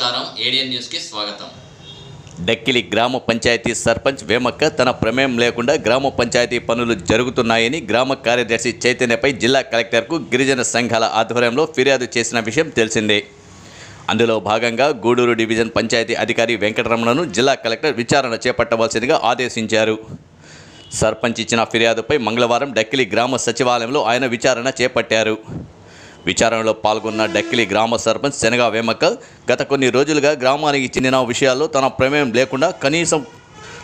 నమస్కారం ఏడియన్ న్యూస్ కి స్వాగతం. డక్కిలి గ్రామ పంచాయతీ సర్పంచ్ వేమక్క తన ప్రమేయం లేకుండా గ్రామ పంచాయతీ పనులు జరుగుతున్నాయని గ్రామ కార్యదర్శి చైతన్యపై జిల్లా కలెక్టర్కు గిరిజన సంఘాల ఆధ్వర్యంలో ఫిర్యాదు చేసిన విషయం తెలిసిందే. అందులో భాగంగా గూడూరు డివిజన్ పంచాయతీ అధికారి వెంకటరమణను జిల్లా కలెక్టర్ విచారణ చేపట్టవలసిందిగా ఆదేశించారు. సర్పంచ్ ఇచ్చిన ఫిర్యాదుపై మంగళవారం డక్కిలి గ్రామ సచివాలయంలో ఆయన విచారణ చేపట్టారు. విచారణలో పాల్గొన్న డక్కిలి గ్రామ సర్పంచ్ శనగా వేమక్క గత కొన్ని రోజులుగా గ్రామానికి చెందిన విషయాల్లో తన ప్రమేయం లేకుండా కనీసం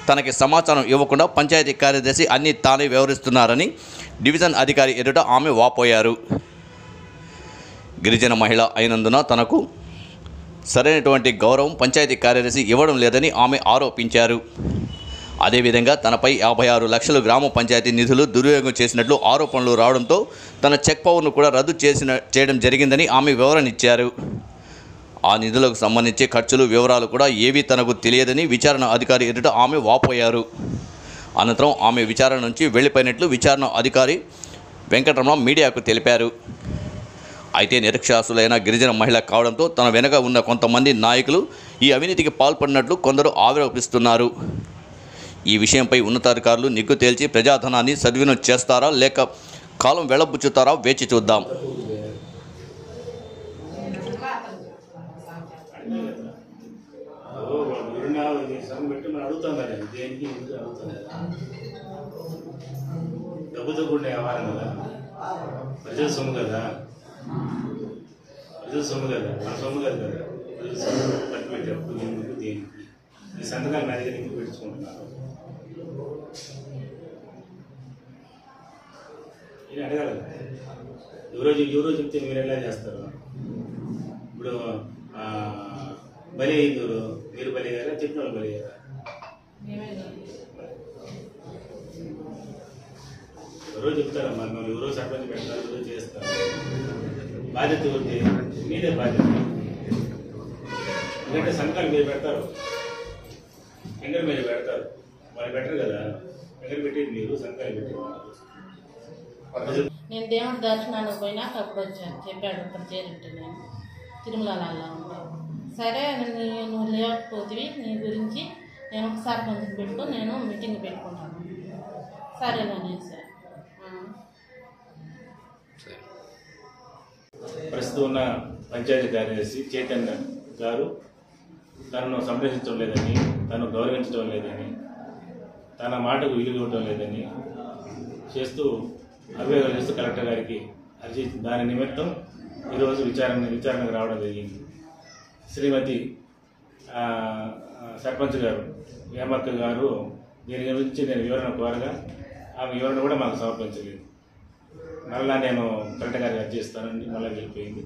తనకి సమాచారం ఇవ్వకుండా పంచాయతీ కార్యదర్శి అన్నీ తానే వ్యవహరిస్తున్నారని డివిజన్ అధికారి ఎదుట ఆమె వాపోయారు. గిరిజన మహిళ అయినందున తనకు సరైనటువంటి గౌరవం పంచాయతీ కార్యదర్శి ఇవ్వడం లేదని ఆమె ఆరోపించారు. అదేవిధంగా తనపై 56 లక్షలు గ్రామ పంచాయతీ నిధులు దుర్వినియోగం చేసినట్లు ఆరోపణలు రావడంతో తన చెక్ పవర్ను కూడా రద్దు చేయడం జరిగిందని ఆమె వివరణ ఇచ్చారు. ఆ నిధులకు సంబంధించి ఖర్చులు వివరాలు కూడా ఏవీ తనకు తెలియదని విచారణ అధికారి ఎదుట ఆమె వాపోయారు. అనంతరం ఆమె విచారణ నుంచి వెళ్లిపోయినట్లు విచారణ అధికారి వెంకటరమణ మీడియాకు తెలిపారు. అయితే నిరక్షరాస్యులైన గిరిజన మహిళ కావడంతో తన వెనుక ఉన్న కొంతమంది నాయకులు ఈ అవినీతికి పాల్పడినట్లు కొందరు ఆరోపిస్తున్నారు. ఈ విషయంపై ఉన్నతాధికారులు నిగ్గు తేల్చి ప్రజాధనాన్ని సద్వినియోగం చేస్తారా లేక కాలం వెళ్లబుచ్చుతారా వేచి చూద్దాం. డబ్బుతో కూడిన వ్యవహారం కదా, ప్రజల సొమ్ము కదా, మన సొమ్ము కాదు కదా, ప్రజల సొమ్ము పట్టు పెట్టేప్పుడు ఎందుకు దేనికి ఈ సంతకాలు నా దగ్గర ఎందుకు పెట్టుకుంటున్నారు నేను అడగాలి. ఎవరో చెప్తే మీరు ఎలా చేస్తారు? ఇప్పుడు బలి అయిందరు, మీరు బలి అయ్యారా? చెప్పిన వాళ్ళు బలి అయ్యారా? ఎవరో చెప్తారమ్మా, మనం ఎవరో సర్పంచ్ పెడతారు, ఎవరో చేస్తారు. బాధ్యత ఉంటే మీదే బాధ్యత. ఎందుకంటే సంతకాలు మీరు పెడతారు, ఎంగర్ మీరు పెడతారు, వాళ్ళు పెట్టరు కదా. ఎంగర్ పెట్టేది మీరు, సంతకాలు పెట్టేది. నేను దేవుడి దర్శనానికి పోయినాక అప్పుడు వచ్చాను, చెప్పాడు ఇక్కడ చేరింటి నేను తిరుమలలో ఉంటాను. సరే నువ్వు లేకపోతే నీ గురించి నేను ఒకసారి కొంచెం పెట్టుకొని నేను మీటింగ్ పెట్టుకుంటాను. సరేనని సార్. ప్రస్తుతం ఉన్న పంచాయతీ కార్యదర్శి చైతన్య గారు తనను సంరక్షించడం లేదని, తను గౌరవించడం లేదని, తన మాటకు విలువ ఇవ్వడం లేదని చేస్తూ అభియోగాలు చేస్తూ కలెక్టర్ గారికి అర్జీ, దాని నిమిత్తం ఈరోజు విచారణకు రావడం జరిగింది. శ్రీమతి సర్పంచ్ గారు వేమక్క గారు దీని గురించి నేను వివరణ కోరగా ఆమె వివరణ కూడా మాకు సమర్పించలేదు. మళ్ళా నేను కలెక్టర్ గారికి అర్జీ ఇస్తానండి, మళ్ళీ వెళ్ళిపోయింది.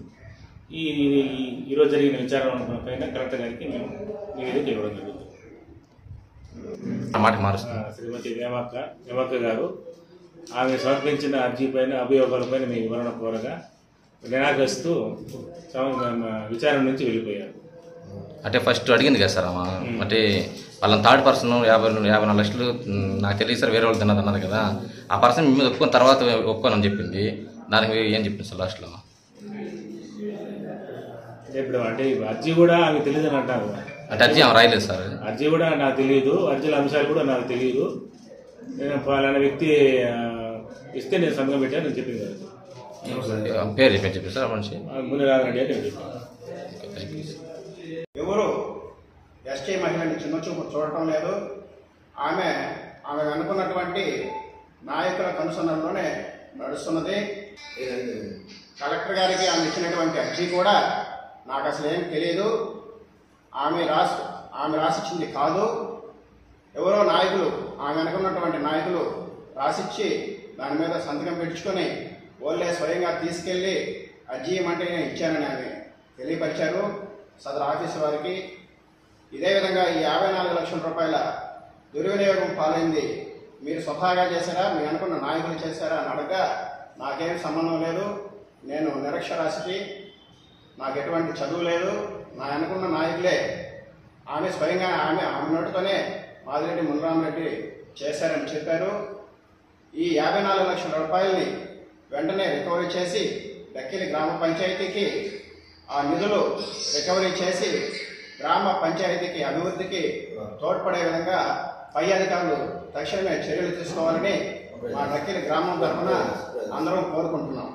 ఈరోజు జరిగిన విచారణ పైన కలెక్టర్ గారికి మేము నివేదిక ఇవ్వడం జరుగుతుంది. శ్రీమతి వేమక్క గారు ఆమె సమర్పించిన అర్జీ పైన అభియోగాలపైన మీ వివరణ కోరగా నిరాకరిస్తూ విచారణ నుంచి వెళ్ళిపోయారు. అంటే ఫస్ట్ అడిగింది కదా సార్ అమ్మ, అంటే వాళ్ళని థర్డ్ పర్సన్ 54 లక్షలు నాకు తెలియదు సార్, వేరే వాళ్ళు తిన్నదన్నారు కదా, ఆ పర్సన్ మీ మీద ఒప్పుకొని తర్వాత ఒప్పుకోనని చెప్పింది. దానికి ఏం చెప్పింది సార్ లాస్ట్లో? ఇప్పుడు అంటే అర్జీ కూడా ఆమె తెలియదు అని అంటారు. అంటే అర్జీ ఆమె రాయలేదు సార్, అర్జీ కూడా నాకు తెలియదు, అర్జీల అంశాలు కూడా నాకు తెలియదు. నేను ఫలానా వ్యక్తి ఇస్తే నేను సంతకం పెట్టాను నేను చెప్పింది కదా. పేరు చెప్పి సార్ మనిషి ముందు రాదండి అని చెప్పాను. ఎవరు ఎస్టీ మహిళని చిన్న చూపు చూడటం లేదు. ఆమె అనుకున్నటువంటి నాయకుల కనుసన్నల్లోనే నడుస్తున్నది. కలెక్టర్ గారికి ఆమె ఇచ్చినటువంటి అర్జీ కూడా నాకు అసలు ఏం తెలియదు. ఆమె రాసిచ్చింది కాదు. ఎవరో నాయకులు, ఆమె అనుకున్నటువంటి నాయకులు రాసిచ్చి దాని మీద సంతకం పెట్టించుకొని వాళ్ళే స్వయంగా తీసుకెళ్ళి అర్జీ ఇవ్వమంటే నేను ఇచ్చానని ఆమె తెలియపరిచారు సదరు ఆఫీసు వారికి. ఇదే విధంగా ఈ 54 లక్షల రూపాయల దుర్వినియోగం పాలైంది మీరు స్వతహాగా చేశారా, మీరు అనుకున్న నాయకులు చేశారా అని అడగగా నాకేం సంబంధం లేదు, నేను నిరక్షరాస్యతి, నాకు ఎటువంటి చదువు లేదు, నా అనుకున్న నాయకులే ఆమె స్వయంగా ఆమె నోటితోనే మాదిరెడ్డి మునరామరెడ్డి చేశారని చెప్పారు. ఈ 54 లక్షల రూపాయలని వెంటనే రికవరీ చేసి డక్కిలి గ్రామ పంచాయతీకి ఆ నిధులు రికవరీ చేసి గ్రామ పంచాయతీకి అభివృద్ధికి తోడ్పడే విధంగా పై అధికారులు తక్షణమే చర్యలు తీసుకోవాలని మా నక్కిలి గ్రామం తరఫున అందరం కోరుకుంటున్నాం.